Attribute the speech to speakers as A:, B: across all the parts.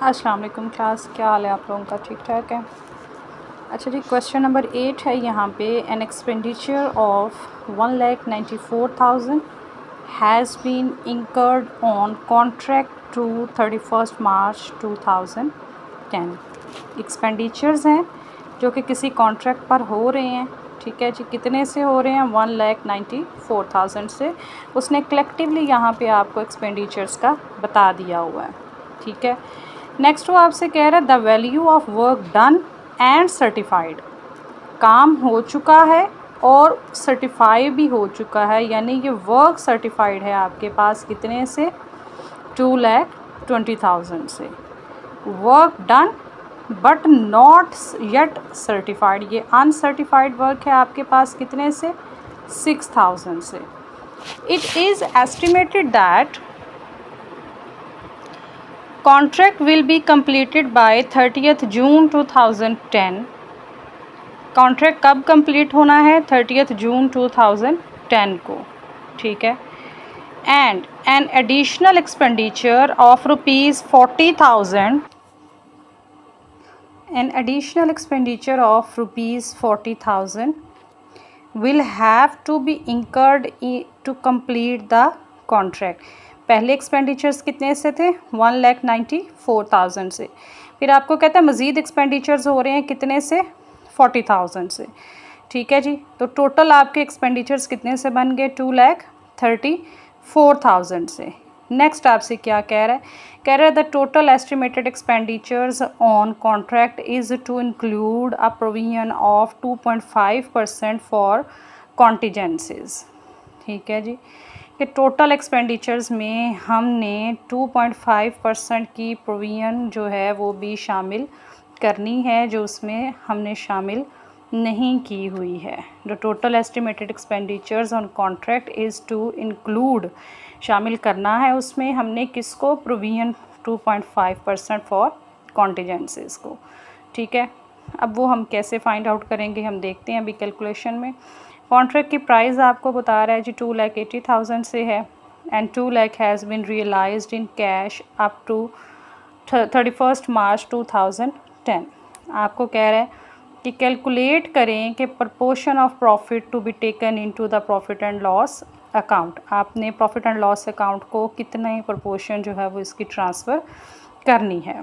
A: अस्सलाम वालेकुम क्लास, क्या हाल है आप लोगों का? ठीक ठाक है। अच्छा जी, क्वेश्चन नंबर 8 है यहाँ पे। An expenditure of 1,94,000 has been incurred on contract to 31 March 2010। Expenditures हैं जो कि किसी कॉन्ट्रैक्ट पर हो रहे हैं। ठीक है जी, कितने से हो रहे हैं? 1,94,000 से। उसने कलेक्टिवली यहाँ पे आपको एक्सपेंडिचर्स का बता दिया हुआ है। ठीक है। नेक्स्ट वो आपसे कह रहा है the value of work done and certified. काम हो चुका है और सर्टिफाई भी हो चुका है, यानी ये वर्क सर्टिफाइड है आपके पास कितने से? 2,20,000 से। Work done but not yet certified, ये अनसर्टिफाइड वर्क है आपके पास कितने से? 6,000 से। It is estimated that contract will be completed by 30th June 2010। Contract कब कंप्लीट होना है? 30th जून 2010 को। ठीक है। And an additional expenditure of ₹40,000 will have to be incurred to complete the contract। पहले एक्सपेंडिचर्स कितने से थे? 1,94,000 से। फिर आपको कहता है मज़ीद एक्सपेंडिचर्स हो रहे हैं कितने से? 40,000 से। ठीक है जी, तो टोटल आपके एक्सपेंडिचर्स कितने से बन गए? 2,34,000 से। नेक्स्ट आपसे क्या कह रहा है? कह रहा है the total estimated expenditures on contract is to include a provision of 2.5% for contingencies. ठीक है जी, कि टोटल एक्सपेंडिचर्स में हमने 2.5% की प्रोविजन जो है वो भी शामिल करनी है, जो उसमें हमने शामिल नहीं की हुई है। The total estimated expenditures on contract is to include, शामिल करना है उसमें हमने किसको? प्रोविजन 2.5% फॉर कॉन्टीजेंसीज को। ठीक है। अब वो हम कैसे फाइंड आउट करेंगे हम देखते हैं अभी कैलकुलेशन में। कॉन्ट्रैक्ट की प्राइस आपको बता रहा है जी 2,80,000 से है and 2 lakh has been realised in cash up to 31 March 2010। आपको कह रहा है कि कैलकुलेट करें कि proportion of profit to be taken into the profit and loss account. आपने प्रॉफिट एंड लॉस अकाउंट को कितने प्रपोर्शन जो है वो इसकी ट्रांसफ़र करनी है।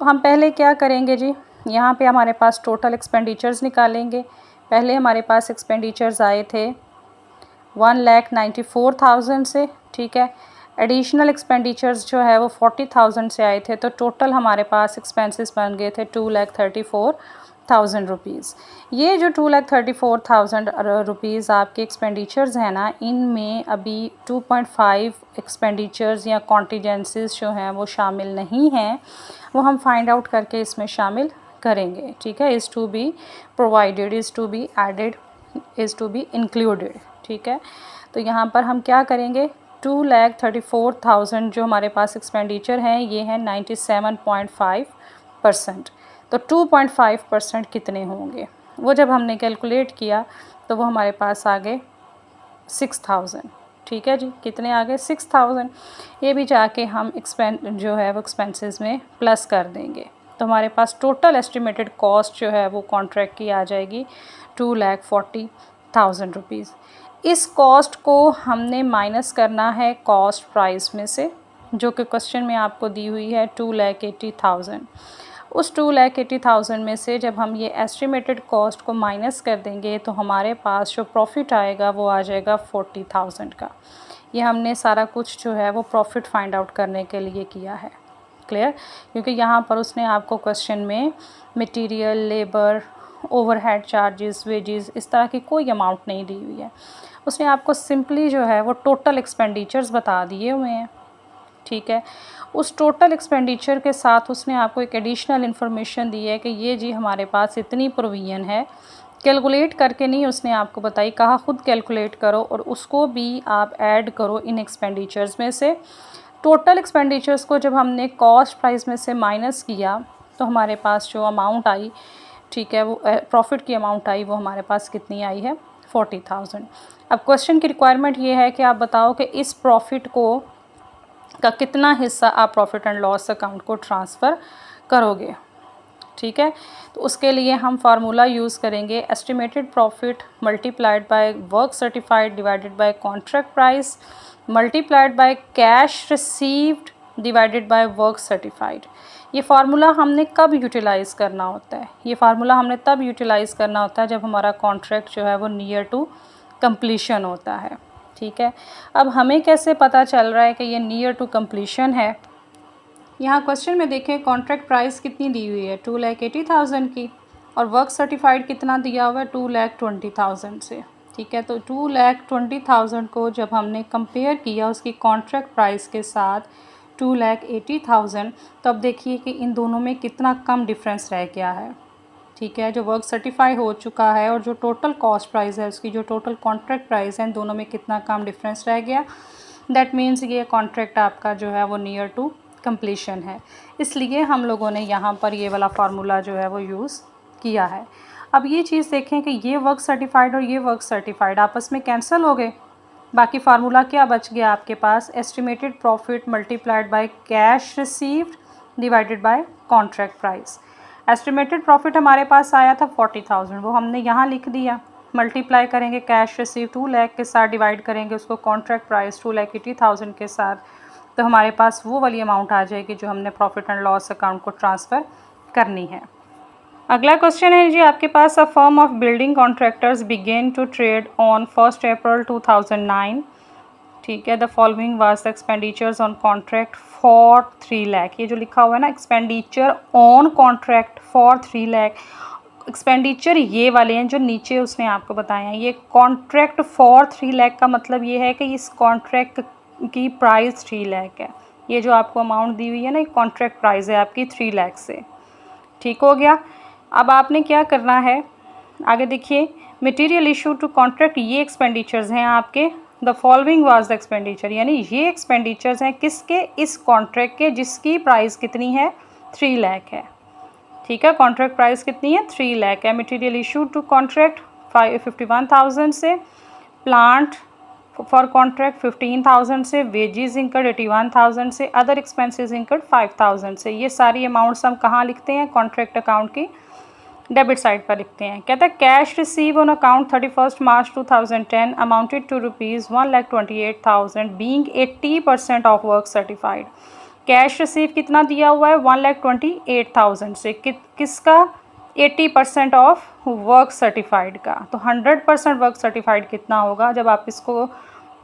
A: तो हम पहले क्या करेंगे जी, यहाँ पे हमारे पास टोटल एक्सपेंडिचर्स निकालेंगे। पहले हमारे पास एक्सपेंडिचर्स आए थे 1,94,000 से। ठीक है। एडिशनल एक्सपेंडिचर्स जो है वो 40,000 से आए थे, तो टोटल हमारे पास एक्सपेंसेस बन गए थे 2,34,000 रुपीज़। ये जो 2,34,000 रुपीज़ आपके एक्सपेंडिचर्स हैं ना, इनमें अभी 2.5 एक्सपेंडिचर्स या कॉन्टीजेंसीज जो हैं वो शामिल नहीं हैं, वो हम फाइंड आउट करके इसमें शामिल करेंगे। ठीक है। Is to be provided, is to be added, is to be included. ठीक है। तो यहाँ पर हम क्या करेंगे? 2,34,000 जो हमारे पास एक्सपेंडिचर हैं ये हैं 97.5%। तो 2.5% कितने होंगे? वो जब हमने कैलकुलेट किया तो वो हमारे पास आ गए 6,000। ठीक है जी, कितने आ गए? 6,000। ये भी जाके हम जो है वो एक्सपेंसेस में प्लस कर देंगे, तो हमारे पास टोटल एस्टिमेटेड कॉस्ट जो है वो कॉन्ट्रैक्ट की आ जाएगी 2,40,000 रुपीज़। इस कॉस्ट को हमने माइनस करना है कॉस्ट प्राइस में से, जो कि क्वेश्चन में आपको दी हुई है 2,80,000। उस 2,80,000 में से जब हम ये एस्टिमेटेड कॉस्ट को माइनस कर देंगे तो हमारे पास जो प्रॉफिट आएगा वो आ जाएगा 40,000 का। ये हमने सारा कुछ जो है वो प्रॉफिट फाइंड आउट करने के लिए किया है। क्लियर? क्योंकि यहाँ पर उसने आपको क्वेश्चन में material, labour, overhead charges, wages, इस तरह की कोई अमाउंट नहीं दी हुई है। उसने आपको सिंपली जो है वो टोटल एक्सपेंडिचर्स बता दिए हुए हैं। ठीक है। उस टोटल एक्सपेंडिचर के साथ उसने आपको एक एडिशनल इन्फॉर्मेशन दी है कि ये जी हमारे पास इतनी प्रोविजन है। कैलकुलेट करके नहीं उसने आपको बताई, कहा ख़ुद कैलकुलेट करो और उसको भी आप ऐड करो इन एक्सपेंडिचर्स में से। टोटल एक्सपेंडिचर्स को जब हमने कॉस्ट प्राइस में से माइनस किया तो हमारे पास जो अमाउंट आई, ठीक है, वो प्रॉफिट की अमाउंट आई, वो हमारे पास कितनी आई है? 40,000। अब क्वेश्चन की रिक्वायरमेंट ये है कि आप बताओ कि इस प्रॉफिट को का कितना हिस्सा आप प्रॉफिट एंड लॉस अकाउंट को ट्रांसफ़र करोगे। ठीक है, तो उसके लिए हम फार्मूला यूज़ करेंगे estimated profit multiplied by work certified divided by contract price multiplied by cash received divided by work certified. ये फार्मूला हमने कब यूटिलाइज़ करना होता है? ये फार्मूला हमने तब यूटिलाइज़ करना होता है जब हमारा कॉन्ट्रैक्ट जो है वो नियर टू कंप्लीशन होता है। ठीक है, अब हमें कैसे पता चल रहा है कि ये नियर टू कंप्लीशन है? यहाँ क्वेश्चन में देखें कॉन्ट्रैक्ट प्राइस कितनी दी हुई है 2,80,000 की, और वर्क सर्टिफाइड कितना दिया हुआ है 2,20,000 से। ठीक है, तो 2,20,000 को जब हमने कंपेयर किया उसकी कॉन्ट्रैक्ट प्राइस के साथ 2,80,000, तो अब देखिए कि इन दोनों में कितना कम डिफरेंस रह गया है। ठीक है, जो वर्क सर्टिफाई हो चुका है और जो टोटल कॉस्ट प्राइस है उसकी जो टोटल कॉन्ट्रैक्ट प्राइस है, इन दोनों में कितना कम डिफरेंस रह गया। दैट मीन्स ये कॉन्ट्रैक्ट आपका जो है वो नियर टू कंप्लीशन है, इसलिए हम लोगों ने यहाँ पर ये वाला फार्मूला जो है वो यूज़ किया है। अब ये चीज़ देखें कि ये वर्क सर्टिफाइड और ये वर्क सर्टिफाइड आपस में कैंसिल हो गए, बाकी फार्मूला क्या बच गया आपके पास? Estimated profit multiplied by cash received divided by contract price. Estimated profit हमारे पास आया था 40,000, वो हमने यहाँ लिख दिया, मल्टीप्लाई करेंगे कैश रिसीव 2 लाख के साथ, डिवाइड करेंगे उसको कॉन्ट्रैक्ट प्राइस 2,80,000 के साथ, तो हमारे पास वो वाली अमाउंट आ जाएगी जो हमने प्रॉफिट एंड लॉस अकाउंट को ट्रांसफ़र करनी है। अगला क्वेश्चन है जी आपके पास, a firm of building contractors began to trade on 1 April 2009। ठीक है, the following was the expenditures on contract for 3 lakh. ये जो लिखा हुआ है ना expenditure on contract for 3 lakh, expenditure ये वाले हैं जो नीचे उसने आपको बताए हैं। ये कॉन्ट्रैक्ट फॉर 3 लाख का मतलब ये है कि इस कॉन्ट्रैक्ट की प्राइस 3 लाख है। ये जो आपको अमाउंट दी हुई है ना, कॉन्ट्रैक्ट प्राइस है आपकी 3 लाख से। ठीक हो गया। अब आपने क्या करना है, आगे देखिए, मटेरियल इशू टू कॉन्ट्रैक्ट, ये एक्सपेंडिचर्स हैं आपके। The following was the expenditure, यानी ये एक्सपेंडिचर्स हैं किसके? इस कॉन्ट्रैक्ट के जिसकी प्राइस कितनी है? 3 लाख है। ठीक है, कॉन्ट्रैक्ट प्राइस कितनी है? 3 लाख है। मटेरियल इशू टू कॉन्ट्रैक्ट 51,000 से, प्लांट फॉर कॉन्ट्रैक्ट 15,000 से, वेजेस इंकर्ड 81,000 से, अदर एक्सपेंसेस इंकर्ड 5,000 से। ये सारी अमाउंट्स हम कहाँ लिखते हैं? कॉन्ट्रैक्ट अकाउंट की डेबिट साइड पर लिखते हैं। कहता है cash receive on account 31 March 2010 amounted to ₹1,28,000 being 80% of work certified. Cash receive कितना दिया हुआ है? 1,28,000 से, किसका? 80% ऑफ वर्क सर्टिफाइड का। तो 100% वर्क सर्टिफाइड कितना होगा? जब आप इसको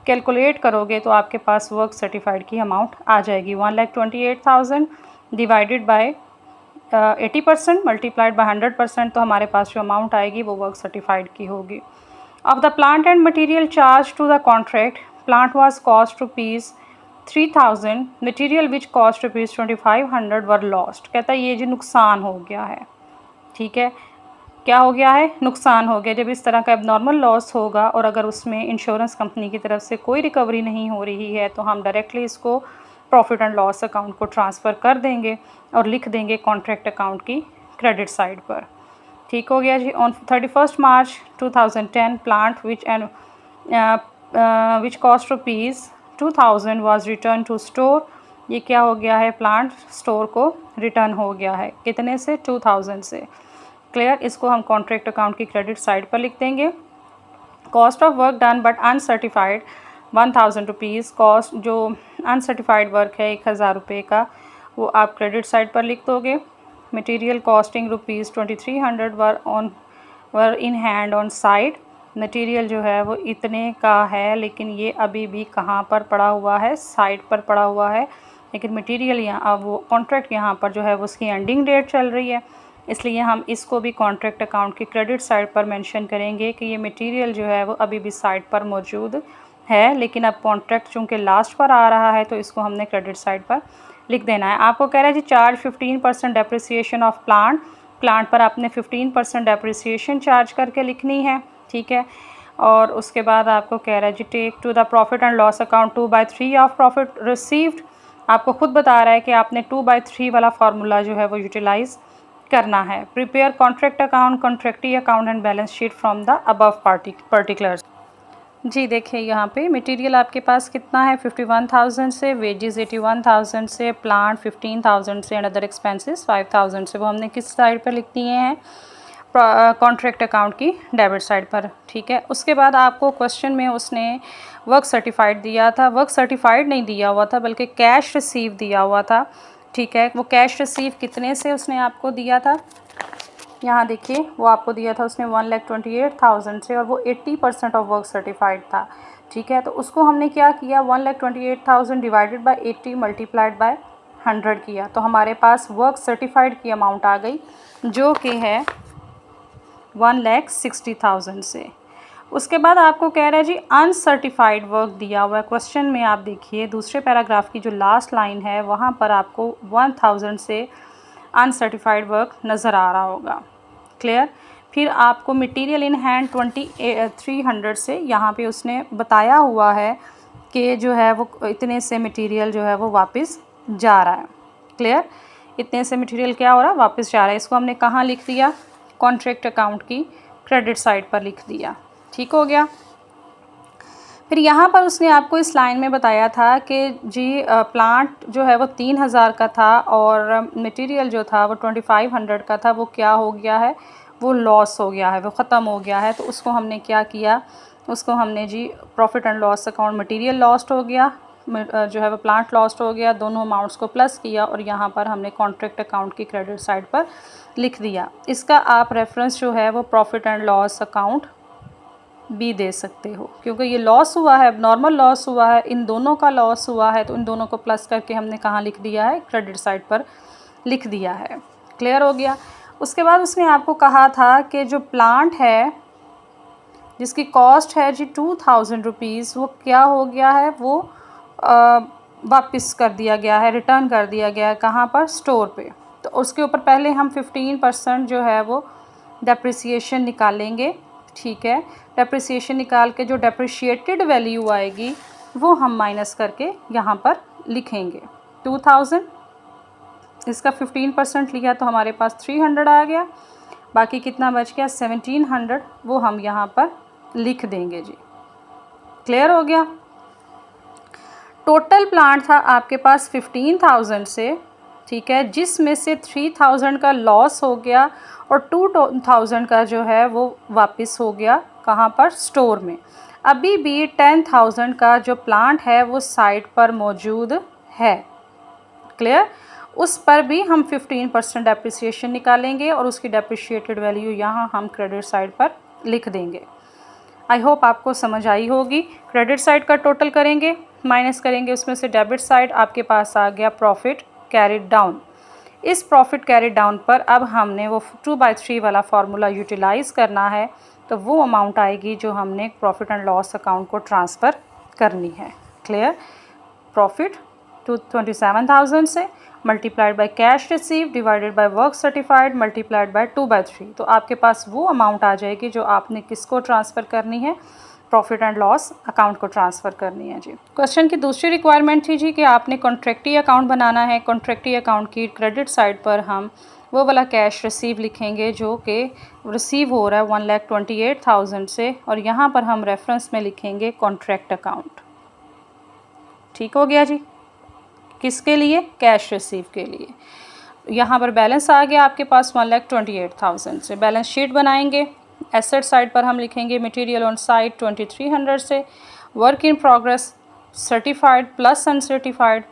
A: कैलकुलेट करोगे तो आपके पास वर्क सर्टिफाइड की अमाउंट आ जाएगी 1,28,000 डिवाइडेड बाय 80% मल्टीप्लाइड बाय 100%, तो हमारे पास जो अमाउंट आएगी वो वर्क सर्टिफाइड की होगी। Of the plant and material charge to the contract, plant was cost ₹3,000, material which cost ₹2,500 were lost. कहता है ये जो नुकसान हो गया है। ठीक है, क्या हो गया है? नुकसान हो गया। जब इस तरह का एबनॉर्मल लॉस होगा और अगर उसमें इंश्योरेंस कंपनी की तरफ से कोई रिकवरी नहीं हो रही है, तो हम डायरेक्टली इसको प्रॉफिट एंड लॉस अकाउंट को ट्रांसफ़र कर देंगे और लिख देंगे कॉन्ट्रैक्ट अकाउंट की क्रेडिट साइड पर। ठीक हो गया जी। On 31 March 2010 plant which cost ₹2,000 was return to store. ये क्या हो गया है? प्लांट स्टोर को रिटर्न हो गया है। कितने से? 2,000 से। क्लियर, इसको हम कॉन्ट्रैक्ट अकाउंट की क्रेडिट साइड पर लिख देंगे। Cost of work done but uncertified 1,000 rupees, cost जो अनसर्टिफाइड वर्क है 1,000 रुपये का, वो आप क्रेडिट साइड पर लिख दोगे। Material costing ₹2300 were in hand on side. Material जो है वो इतने का है, लेकिन ये अभी भी कहाँ पर पड़ा हुआ है? साइड पर पड़ा हुआ है। लेकिन मटेरियल यहाँ, अब वो कॉन्ट्रैक्ट यहाँ पर जो है वो उसकी एंडिंग डेट चल रही है, इसलिए हम इसको भी कॉन्ट्रैक्ट अकाउंट की क्रेडिट साइड पर मेंशन करेंगे कि ये मटेरियल जो है वो अभी भी साइड पर मौजूद है, लेकिन अब कॉन्ट्रैक्ट चूँकि लास्ट पर आ रहा है तो इसको हमने क्रेडिट साइड पर लिख देना है। आपको कह रहा है जी charge 15% depreciation of plant, plant पर आपने 15% डेप्रिसिएशन चार्ज करके लिखनी है। ठीक है, और उसके बाद आपको कह रहा है जी take to the profit and loss account 2/3 of profit received. आपको खुद बता रहा है कि आपने 2/3 वाला फार्मूला जो है वो यूटिलाइज़ करना है। Prepare contract account, contractee account and balance sheet from the above particulars. जी देखिए यहाँ पे मटेरियल आपके पास कितना है 51,000 से, वेजेस 81,000 से, प्लांट 15,000 से एंड अदर एक्सपेंसेस 5,000 से। वो हमने किस साइड पर लिख दिए हैं, कॉन्ट्रैक्ट अकाउंट की डेबिट साइड पर। ठीक है, उसके बाद आपको क्वेश्चन में उसने वर्क सर्टिफाइड दिया था, वर्क सर्टिफाइड नहीं दिया हुआ था बल्कि कैश रिसीव दिया हुआ था। ठीक है, वो कैश रिसीव कितने से उसने आपको दिया था, यहाँ देखिए वो आपको दिया था उसने 1,28,000 से, और वो 80% ऑफ वर्क सर्टिफाइड था। ठीक है, तो उसको हमने क्या किया, 1,28,000 डिवाइडेड बाय 80 मल्टीप्लाइड बाय 100 किया, तो हमारे पास वर्क सर्टिफाइड की अमाउंट आ गई जो कि है 1,60,000 से। उसके बाद आपको कह रहा है जी अनसर्टिफाइड वर्क दिया हुआ है क्वेश्चन में। आप देखिए दूसरे पैराग्राफ की जो लास्ट लाइन है वहाँ पर आपको 1,000 से अनसर्टिफाइड वर्क नज़र आ रहा होगा। क्लियर। फिर आपको मटेरियल इन हैंड 2,300 से, यहाँ पे उसने बताया हुआ है कि जो है वो इतने से मटेरियल जो है वो वापस जा रहा है। क्लियर, इतने से मटेरियल क्या हो रहा है, वापस जा रहा है। इसको हमने कहाँ लिख दिया, कॉन्ट्रैक्ट अकाउंट की क्रेडिट साइड पर लिख दिया। ठीक हो गया। फिर यहाँ पर उसने आपको इस लाइन में बताया था कि जी प्लांट जो है वो 3,000 का था और मटेरियल जो था वो 2,500 का था, वो क्या हो गया है, वो लॉस हो गया है, वो ख़त्म हो गया है। तो उसको हमने क्या किया, उसको हमने जी profit and loss account, material lost हो गया, जो है वो प्लांट लॉस्ट हो गया, दोनों अमाउंट्स को प्लस किया और यहाँ पर हमने कॉन्ट्रैक्ट अकाउंट की क्रेडिट साइड पर लिख दिया। इसका आप रेफरेंस जो है वो प्रॉफिट एंड लॉस अकाउंट भी दे सकते हो, क्योंकि ये लॉस हुआ है, नॉर्मल लॉस हुआ है, इन दोनों का लॉस हुआ है, तो इन दोनों को प्लस करके हमने कहाँ लिख दिया है, क्रेडिट साइड पर लिख दिया है। क्लियर हो गया। उसके बाद उसने आपको कहा था कि जो प्लांट है जिसकी कॉस्ट है जी 2,000 रुपीज़, वो क्या हो गया है, वो वापस कर दिया गया है, रिटर्न कर दिया गया है, कहाँ पर, स्टोर पे। तो उसके ऊपर पहले हम 15% जो है वो डेप्रिसिएशन निकालेंगे। ठीक है, डेप्रिसिएशन निकाल के जो डेप्रिशिएटेड वैल्यू आएगी वो हम माइनस करके यहाँ पर लिखेंगे। 2,000, इसका 15% लिया तो हमारे पास 300 आ गया, बाकी कितना बच गया 1,700, वो हम यहाँ पर लिख देंगे जी। क्लियर हो गया। टोटल प्लांट था आपके पास 15,000 से, ठीक है, जिसमें से 3,000 का लॉस हो गया और 2,000 का जो है वो वापस हो गया, कहाँ पर, स्टोर में। अभी भी 10,000 का जो प्लांट है वो साइट पर मौजूद है। क्लियर, उस पर भी हम 15% डेप्रिसिएशन निकालेंगे और उसकी डेप्रिशिएटेड वैल्यू यहाँ हम क्रेडिट साइड पर लिख देंगे। आई होप आपको समझ आई होगी। क्रेडिट साइड का टोटल करेंगे, माइनस करेंगे उसमें से डेबिट साइड, आपके पास आ गया प्रॉफिट कैरिड डाउन। इस प्रॉफिट कैरिड डाउन पर अब हमने वो 2/3 वाला फार्मूला यूटिलाइज़ करना है, तो वो अमाउंट आएगी जो हमने प्रॉफिट एंड लॉस अकाउंट को ट्रांसफ़र करनी है। क्लियर, प्रॉफिट 27,000 से multiplied by cash receive divided by work certified multiplied by 2/3, तो आपके पास वो अमाउंट आ जाएगी जो आपने किसको ट्रांसफ़र करनी है, प्रॉफिट एंड लॉस अकाउंट को ट्रांसफ़र करनी है जी। क्वेश्चन की दूसरी रिक्वायरमेंट थी जी कि आपने कॉन्ट्रैक्टी अकाउंट बनाना है। कॉन्ट्रैक्टी अकाउंट की क्रेडिट साइड पर हम वो वाला कैश रिसीव लिखेंगे जो कि रिसीव हो रहा है 1,28,000 से, और यहाँ पर हम रेफरेंस में लिखेंगे कॉन्ट्रैक्ट अकाउंट। ठीक हो गया जी। किसके लिए, कैश रिसीव के लिए। यहाँ पर बैलेंस आ गया आपके पास 1,28,000 से। बैलेंस शीट बनाएंगे, एसेट साइड पर हम लिखेंगे मटेरियल ऑन साइट 2,300 से, work in progress certified plus uncertified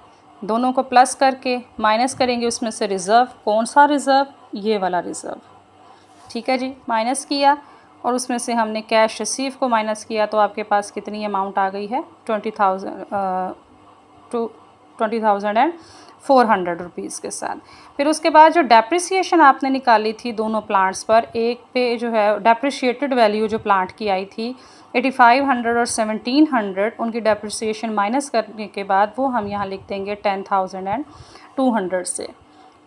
A: दोनों को प्लस करके माइनस करेंगे उसमें से रिज़र्व। कौन सा रिज़र्व, ये वाला रिज़र्व। ठीक है जी, माइनस किया और उसमें से हमने कैश रिसीव को माइनस किया, तो आपके पास कितनी अमाउंट आ गई है, 20,400 रुपीज़ के साथ। फिर उसके बाद जो डेप्रिसिएशन आपने निकाली थी दोनों प्लांट्स पर, एक पे जो है डेप्रिशिएटेड वैल्यू जो प्लांट की आई थी 8,500 और 1,700, उनकी डेप्रिसिएशन माइनस करने के बाद वो हम यहाँ लिख देंगे 10,200 से।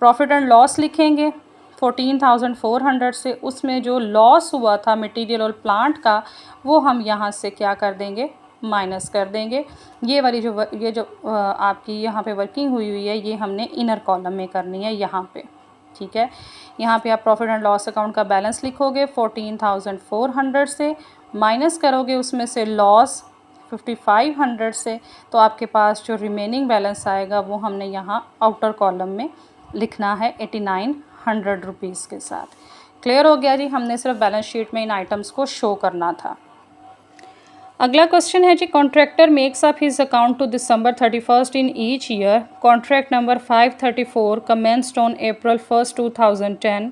A: प्रॉफिट एंड लॉस लिखेंगे 14,400 से, उसमें जो लॉस हुआ था मटेरियल और प्लांट का वो हम यहाँ से क्या कर देंगे, माइनस कर देंगे। ये वाली जो आपकी यहाँ पे वर्किंग हुई है ये हमने इनर कॉलम में करनी है यहाँ पे। ठीक है, यहाँ पे आप प्रॉफिट एंड लॉस अकाउंट का बैलेंस लिखोगे 14,400 से माइनस करोगे उसमें से लॉस 5500 से, तो आपके पास जो रिमेनिंग बैलेंस आएगा वो हमने यहाँ आउटर कॉलम में लिखना है 8900 रुपीज़ के साथ। क्लियर हो गया जी, हमने सिर्फ बैलेंस शीट में इन आइटम्स को शो करना था। अगला क्वेश्चन है जी, contractor makes up his account to December 31st in each year. Contract number 534 commenced on April 1st 2010.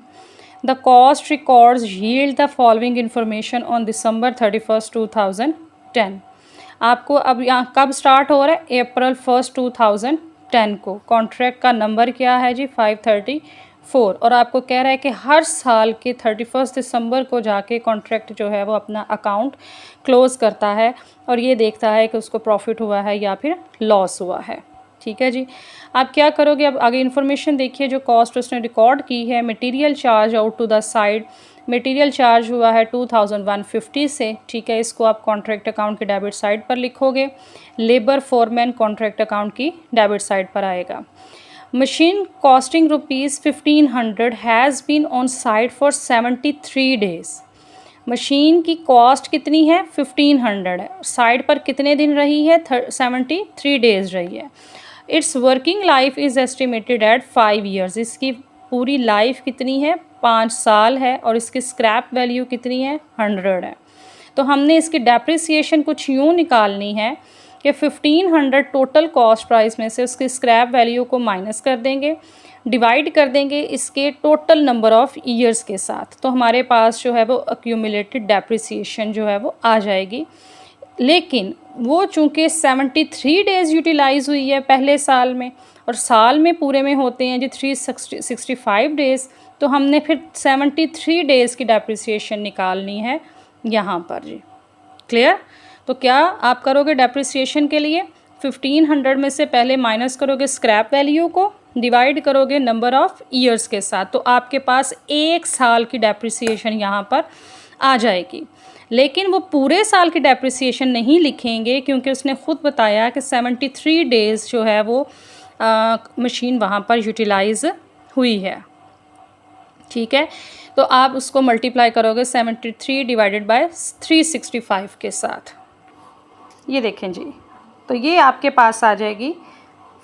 A: The cost records yield the following information on December 31st 2010. आपको अब यहाँ कब स्टार्ट हो रहा है? April 1st 2010 को। कॉन्ट्रैक्ट का number क्या है जी? 534। और आपको कह रहा है कि हर साल के 31 दिसंबर को जाके कॉन्ट्रैक्ट जो है वो अपना अकाउंट क्लोज़ करता है और ये देखता है कि उसको प्रॉफिट हुआ है या फिर लॉस हुआ है। ठीक है जी, आप क्या करोगे? अब आगे इन्फॉर्मेशन देखिए जो कॉस्ट उसने रिकॉर्ड की है। Material charge out to the side, material charge हुआ है 2150 से। ठीक है, इसको आप कॉन्ट्रैक्ट अकाउंट की डेबिट साइड पर लिखोगे। लेबर फोरमैन कॉन्ट्रैक्ट अकाउंट की डेबिट साइड पर आएगा। Machine costing ₹1500 has been on site for 73 days. Machine की कॉस्ट कितनी है? 1500 है। साइट पर कितने दिन रही है? 73 डेज़ रही है। It's working life is estimated at 5 years. इसकी पूरी लाइफ कितनी है? 5 साल है। और इसकी स्क्रैप वैल्यू कितनी है? 100 है। तो हमने इसकी डेप्रिसिएशन कुछ यूँ निकालनी है कि 1500 टोटल कॉस्ट प्राइस में से उसकी स्क्रैप वैल्यू को माइनस कर देंगे, डिवाइड कर देंगे इसके टोटल नंबर ऑफ़ ईयर्स के साथ, तो हमारे पास जो है वो एक्यूमुलेटेड डेप्रिसिएशन जो है वो आ जाएगी। लेकिन वो चूँकि 73 डेज़ यूटिलाइज़ हुई है पहले साल में, और साल में पूरे में होते हैं जी 365 डेज़, तो हमने फिर 73 डेज़ की डेप्रिसिएशन निकालनी है यहाँ पर जी। क्लियर? तो क्या आप करोगे डेप्रिसिएशन के लिए? 1500 में से पहले माइनस करोगे स्क्रैप वैल्यू को, डिवाइड करोगे नंबर ऑफ़ ईयर्स के साथ, तो आपके पास 1 साल की डेप्रिसिएशन यहाँ पर आ जाएगी। लेकिन वो पूरे साल की डेप्रिसिएशन नहीं लिखेंगे क्योंकि उसने ख़ुद बताया कि 73 डेज़ जो है वो मशीन वहाँ पर यूटिलाइज़ हुई है। ठीक है, तो आप उसको मल्टीप्लाई करोगे 73 डिवाइडेड बाय 365 के साथ। ये देखें जी, तो ये आपके पास आ जाएगी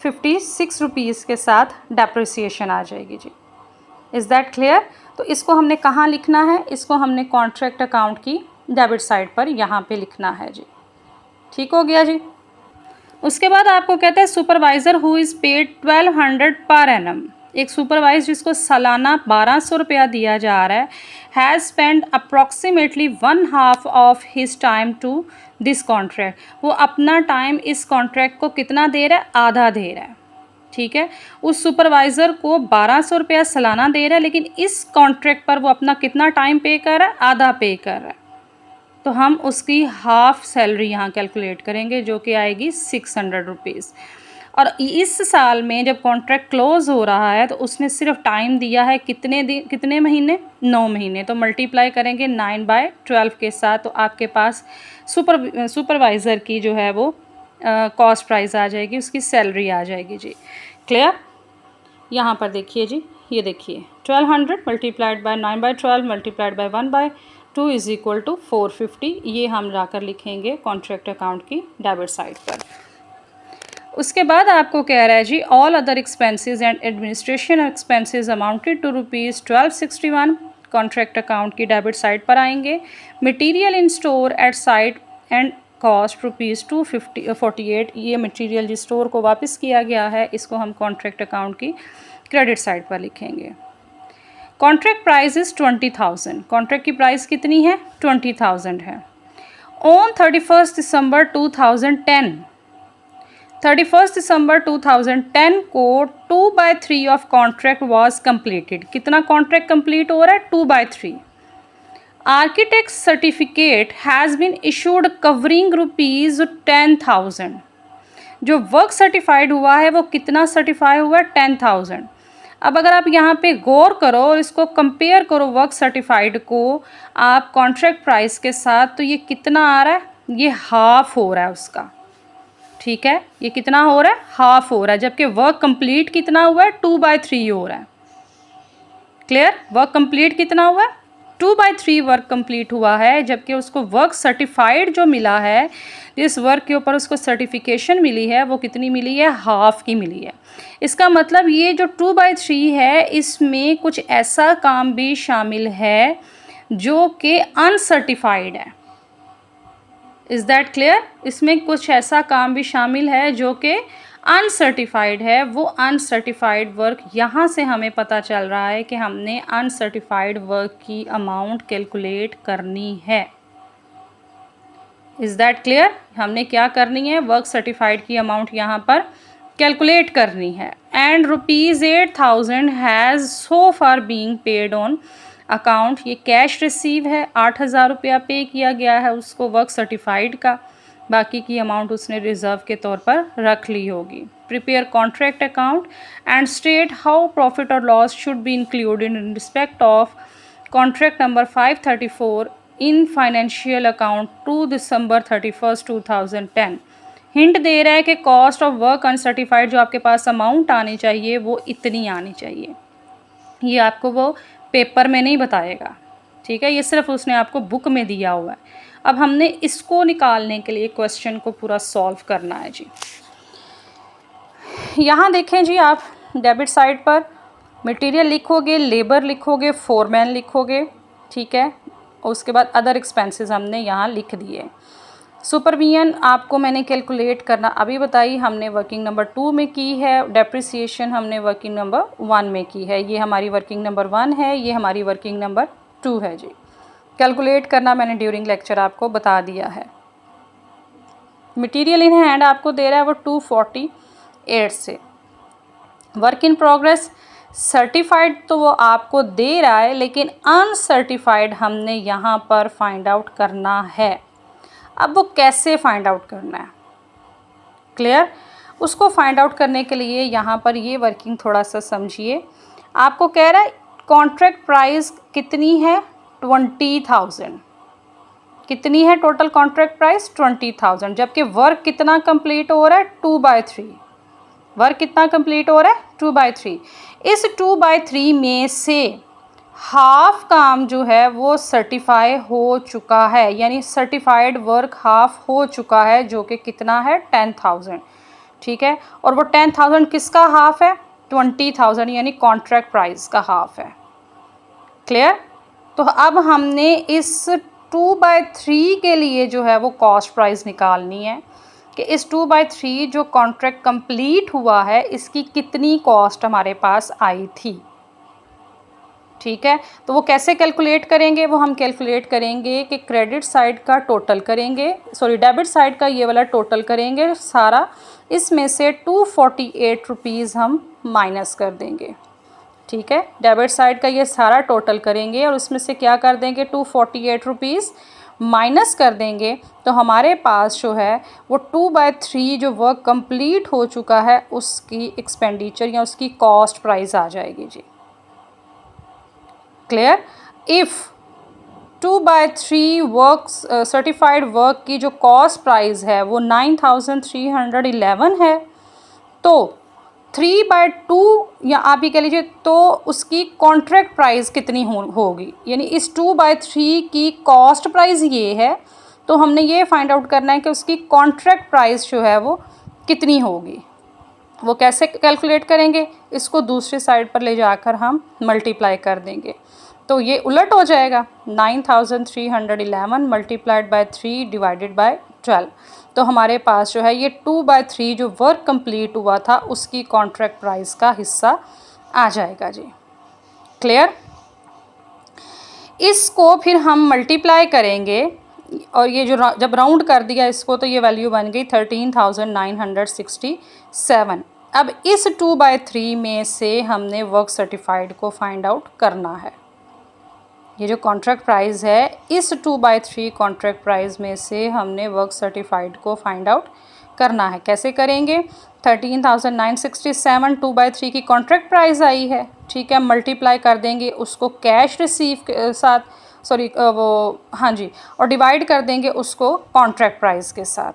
A: 56 रुपीज़ के साथ डेप्रिसिएशन आ जाएगी जी। Is that clear? तो इसको हमने कहाँ लिखना है? इसको हमने कॉन्ट्रैक्ट अकाउंट की डेबिट साइड पर यहाँ पे लिखना है जी। ठीक हो गया जी। उसके बाद आपको कहते हैं supervisor who is paid 1200 per annum. एक सुपरवाइज जिसको सालाना 1200 रुपया दिया जा रहा है, has spend approximately 1/2 of his time to this contract. वो अपना टाइम इस कॉन्ट्रैक्ट को कितना दे रहा है? आधा दे रहा है। ठीक है, उस सुपरवाइज़र को 1200 रुपया सालाना दे रहा है, लेकिन इस कॉन्ट्रैक्ट पर वो अपना कितना टाइम पे कर रहा है? आधा पे कर रहा है। तो हम उसकी हाफ़ सैलरी यहाँ कैलकुलेट करेंगे जो कि आएगी 600 रुपीज़। और इस साल में जब कॉन्ट्रैक्ट क्लोज़ हो रहा है तो उसने सिर्फ टाइम दिया है कितने दिन, कितने महीने? 9 महीने। तो मल्टीप्लाई करेंगे 9/12 के साथ, तो आपके पास सुपरवाइज़र की जो है वो कॉस्ट प्राइस आ जाएगी, उसकी सैलरी आ जाएगी जी। क्लियर? यहाँ पर देखिए जी, ये देखिए 1200 multiplied by 9/12 multiplied by 1/2 is equal to 450। ये हम जाकर लिखेंगे कॉन्ट्रैक्ट अकाउंट की डेबिट साइड पर। उसके बाद आपको कह रहा है जी all other expenses and administration expenses amounted to ₹1261। Contract account की डेबिट साइड पर आएंगे। Material in store at site and cost ₹248। ये मटेरियल जिस स्टोर को वापस किया गया है, इसको हम कॉन्ट्रैक्ट अकाउंट की क्रेडिट साइड पर लिखेंगे। Contract price is 20,000। कॉन्ट्रैक्ट की प्राइस कितनी है? 20,000 है। ऑन 31 दिसंबर 2010, 31 दिसंबर 2010 को 2/3 ऑफ कॉन्ट्रैक्ट वॉज कम्प्लीटेड। कितना कॉन्ट्रैक्ट कंप्लीट हो रहा है? 2/3। Architect certificate has been issued covering ₹10,000। जो वर्क सर्टिफाइड हुआ है वो कितना सर्टिफाई हुआ है? 10,000। अब अगर आप यहाँ पे गौर करो और इसको कंपेयर करो वर्क सर्टिफाइड को आप कॉन्ट्रैक्ट प्राइस के साथ, तो ये कितना आ रहा है? ये हाफ हो रहा है उसका। ठीक है, ये कितना हो रहा है? हाफ हो रहा है, जबकि वर्क कंप्लीट कितना हुआ है? 2/3 हो रहा है। क्लियर? वर्क कंप्लीट कितना हुआ है? 2/3 वर्क कंप्लीट हुआ है, जबकि उसको वर्क सर्टिफाइड जो मिला है, जिस वर्क के ऊपर उसको सर्टिफिकेशन मिली है, वो कितनी मिली है? हाफ की मिली है। इसका मतलब ये जो 2/3 है, इसमें कुछ ऐसा काम भी शामिल है जो कि अनसर्टिफाइड है। Is that clear? इसमें कुछ ऐसा काम भी शामिल है जो कि अनसर्टिफाइड है। वो अनसर्टिफाइड वर्क, यहाँ से हमें पता चल रहा है कि हमने अनसर्टिफाइड वर्क की अमाउंट कैलकुलेट करनी है। Is that clear? हमने क्या करनी है? वर्क सर्टिफाइड की अमाउंट यहाँ पर कैलकुलेट करनी है। And ₹8,000 has so far being paid on account. ये कैश रिसीव है, 8,000 रुपया पे किया गया है उसको वर्क सर्टिफाइड का, बाकी की अमाउंट उसने रिजर्व के तौर पर रख ली होगी। Prepare contract account and state how profit और loss should be included in respect of contract number 534 in financial account to December 31, 2010। Hint दे रहा है कि कॉस्ट ऑफ वर्क अनसर्टिफाइड जो आपके पास अमाउंट आनी चाहिए वो इतनी आनी चाहिए। ये आपको वो पेपर में नहीं बताएगा, ठीक है, ये सिर्फ उसने आपको बुक में दिया हुआ है। अब हमने इसको निकालने के लिए क्वेश्चन को पूरा सॉल्व करना है जी। यहाँ देखें जी, आप डेबिट साइड पर मटेरियल लिखोगे, लेबर लिखोगे, फोरमैन लिखोगे, ठीक है, और उसके बाद अदर एक्सपेंसेस हमने यहाँ लिख दिए। सुपरविजन आपको मैंने कैलकुलेट करना अभी बताई, हमने वर्किंग नंबर 2 में की है। डेप्रिसिएशन हमने वर्किंग नंबर 1 में की है। ये हमारी वर्किंग नंबर 1 है, ये हमारी वर्किंग नंबर 2 है जी। कैलकुलेट करना मैंने ड्यूरिंग लेक्चर आपको बता दिया है। मटेरियल इन हैंड आपको दे रहा है वो 248 से। वर्क इन प्रोग्रेस सर्टिफाइड तो वो आपको दे रहा है, लेकिन अनसर्टिफाइड हमने यहाँ पर फाइंड आउट करना है। अब वो कैसे फाइंड आउट करना है? क्लियर? उसको फाइंड आउट करने के लिए यहाँ पर ये वर्किंग थोड़ा सा समझिए। आपको कह रहा है कॉन्ट्रैक्ट प्राइस कितनी है? 20,000। कितनी है टोटल कॉन्ट्रैक्ट प्राइस? 20,000। जबकि वर्क कितना कंप्लीट हो रहा है? 2/3। वर्क कितना कंप्लीट हो रहा है? 2/3। इस 2/3 में से हाफ काम जो है वो सर्टिफाई हो चुका है, यानी सर्टिफाइड वर्क हाफ हो चुका है, जो कि कितना है? 10,000, ठीक है। और वो 10,000 किसका हाफ है? 20,000, यानी कॉन्ट्रैक्ट प्राइस का हाफ है। क्लियर? तो अब हमने इस 2/3 के लिए जो है वो कॉस्ट प्राइस निकालनी है कि इस 2/3 जो कॉन्ट्रैक्ट कंप्लीट हुआ है इसकी कितनी कॉस्ट हमारे पास आई थी, ठीक है। तो वो कैसे कैलकुलेट करेंगे? वो हम कैलकुलेट करेंगे कि क्रेडिट साइड का टोटल करेंगे, सॉरी डेबिट साइड का ये वाला टोटल करेंगे सारा, इसमें से 248 रुपीज़ हम माइनस कर देंगे, ठीक है। डेबिट साइड का ये सारा टोटल करेंगे और उसमें से क्या कर देंगे? 248 रुपीज़ माइनस कर देंगे, तो हमारे पास जो है वो 2/3 जो वर्क कंप्लीट हो चुका है उसकी एक्सपेंडिचर या उसकी कॉस्ट प्राइस आ जाएगी जी। Clear? If 2/3 work certified work की जो कॉस्ट प्राइस है वो 9,311 है, तो 3/2 या आप ये कह लीजिए तो उसकी कॉन्ट्रैक्ट प्राइस कितनी होगी, यानी इस 2/3 की कॉस्ट प्राइस ये है, तो हमने ये फाइंड आउट करना है कि उसकी कॉन्ट्रैक्ट प्राइस जो है वो कितनी होगी। वो कैसे कैलकुलेट करेंगे? इसको दूसरी साइड पर ले जाकर हम मल्टीप्लाई कर देंगे, तो ये उलट हो जाएगा। 9,311 मल्टीप्लाइड बाय 3 डिवाइडेड बाय 12, तो हमारे पास जो है ये 2/3 जो वर्क कंप्लीट हुआ था उसकी कॉन्ट्रैक्ट प्राइस का हिस्सा आ जाएगा जी। क्लियर? इसको फिर हम मल्टीप्लाई करेंगे और ये जो जब राउंड कर दिया इसको तो ये वैल्यू बन गई 13,967। अब इस 2/3 में से हमने वर्क सर्टिफाइड को फाइंड आउट करना है। ये जो कॉन्ट्रैक्ट प्राइस है इस 2/3 कॉन्ट्रैक्ट प्राइस में से हमने वर्क सर्टिफाइड को फाइंड आउट करना है। कैसे करेंगे? 13,967 2/3 की कॉन्ट्रैक्ट प्राइस आई है, ठीक है, मल्टीप्लाई कर देंगे उसको कैश रिसीव के साथ, सॉरी वो हाँ जी, और डिवाइड कर देंगे उसको कॉन्ट्रैक्ट प्राइस के साथ,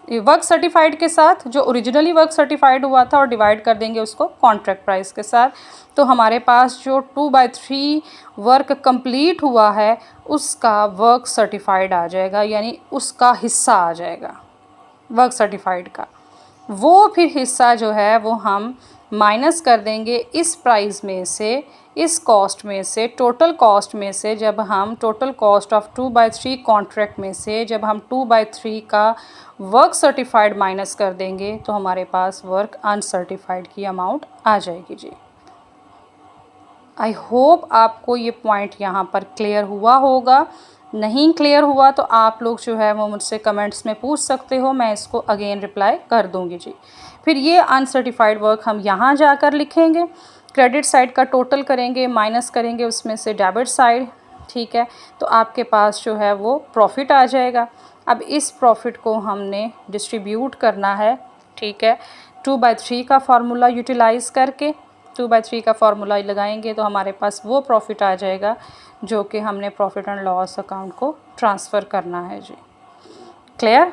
A: वर्क सर्टिफाइड के साथ, जो ओरिजिनली वर्क सर्टिफाइड हुआ था, और डिवाइड कर देंगे उसको कॉन्ट्रैक्ट प्राइस के साथ। तो हमारे पास जो 2/3 वर्क कंप्लीट हुआ है उसका वर्क सर्टिफाइड आ जाएगा, यानी उसका हिस्सा आ जाएगा वर्क सर्टिफाइड का। वो फिर हिस्सा जो है वो हम माइनस कर देंगे इस प्राइस में से, इस कॉस्ट में से, टोटल कॉस्ट में से। जब हम टोटल कॉस्ट ऑफ 2/3 कॉन्ट्रैक्ट में से जब हम 2/3 का वर्क सर्टिफाइड माइनस कर देंगे तो हमारे पास वर्क अनसर्टिफाइड की अमाउंट आ जाएगी जी। आई होप आपको ये पॉइंट यहाँ पर क्लियर हुआ होगा। नहीं क्लियर हुआ तो आप लोग जो है वो मुझसे कमेंट्स में पूछ सकते हो, मैं इसको अगेन रिप्लाई कर दूँगी जी। फिर ये अनसर्टिफाइड वर्क हम यहाँ जाकर लिखेंगे, क्रेडिट साइड का टोटल करेंगे, माइनस करेंगे उसमें से डेबिट साइड, ठीक है। तो आपके पास जो है वो प्रॉफिट आ जाएगा। अब इस प्रॉफिट को हमने डिस्ट्रीब्यूट करना है, ठीक है। 2/3 का फार्मूला यूटिलाइज़ करके 2/3 का फार्मूला लगाएंगे तो हमारे पास वो प्रॉफिट आ जाएगा जो कि हमने प्रॉफिट एंड लॉस अकाउंट को ट्रांसफ़र करना है जी। क्लियर?